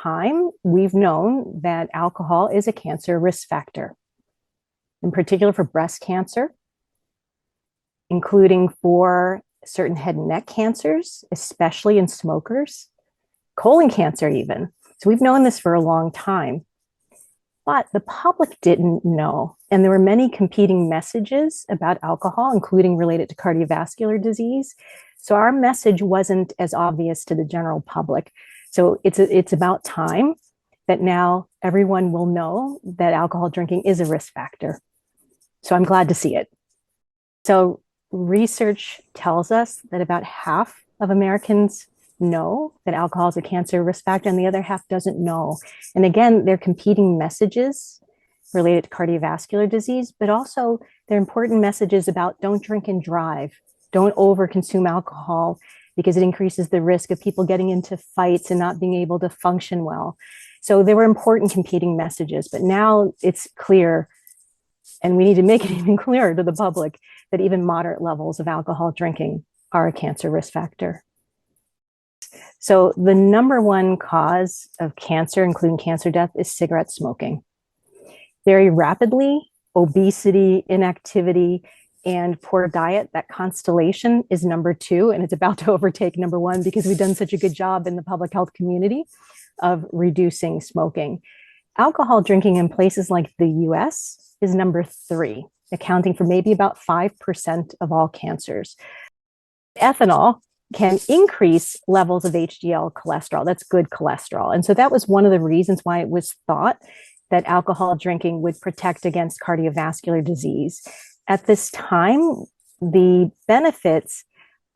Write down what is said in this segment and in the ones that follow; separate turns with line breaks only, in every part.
time, we've known that alcohol is a cancer risk factor, in particular for breast cancer, including for certain head and neck cancers, especially in smokers, colon cancer even. So we've known this for a long time, but the public didn't know. And there were many competing messages about alcohol, including related to cardiovascular disease. So our message wasn't as obvious to the general public. So it's about time that now everyone will know that alcohol drinking is a risk factor. So I'm glad to see it. So research tells us that about half of Americans know that alcohol is a cancer risk factor, and the other half doesn't know. And again, they're competing messages related to cardiovascular disease, but also they're important messages about don't drink and drive, don't overconsume alcohol, because it increases the risk of people getting into fights and not being able to function well. So there were important competing messages, but now it's clear, and we need to make it even clearer to the public, that even moderate levels of alcohol drinking are a cancer risk factor. So the number one cause of cancer, including cancer death, is cigarette smoking. Very rapidly, obesity, inactivity, and poor diet, that constellation is number two, and it's about to overtake number one because we've done such a good job in the public health community of reducing smoking. Alcohol drinking in places like the US is number three, accounting for maybe about 5% of all cancers. Ethanol can increase levels of HDL cholesterol. That's good cholesterol. And so that was one of the reasons why it was thought that alcohol drinking would protect against cardiovascular disease. At this time, the benefits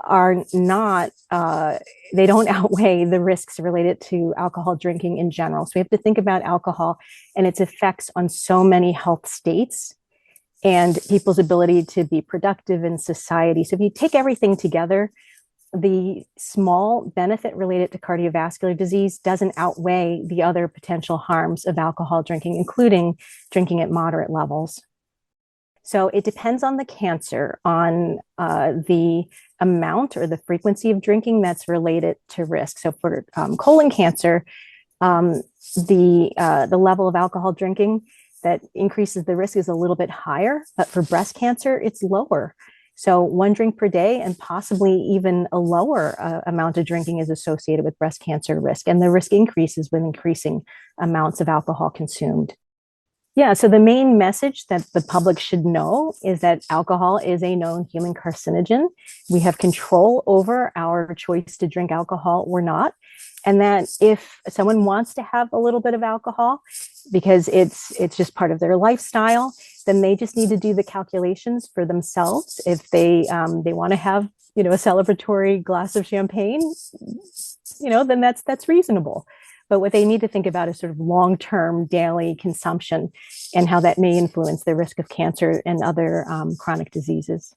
are not, they don't outweigh the risks related to alcohol drinking in general. So we have to think about alcohol and its effects on so many health states and people's ability to be productive in society. So if you take everything together, the small benefit related to cardiovascular disease doesn't outweigh the other potential harms of alcohol drinking, including drinking at moderate levels. So it depends on the cancer, on the amount or the frequency of drinking that's related to risk. So for colon cancer, the level of alcohol drinking that increases the risk is a little bit higher, but for breast cancer, it's lower. So one drink per day and possibly even a lower amount of drinking is associated with breast cancer risk. And the risk increases with increasing amounts of alcohol consumed. Yeah, so the main message that the public should know is that alcohol is a known human carcinogen. We have control over our choice to drink alcohol or not. And that if someone wants to have a little bit of alcohol because it's just part of their lifestyle, then they just need to do the calculations for themselves. If they want to have, a celebratory glass of champagne, then that's reasonable. But what they need to think about is sort of long-term daily consumption and how that may influence the risk of cancer and other chronic diseases.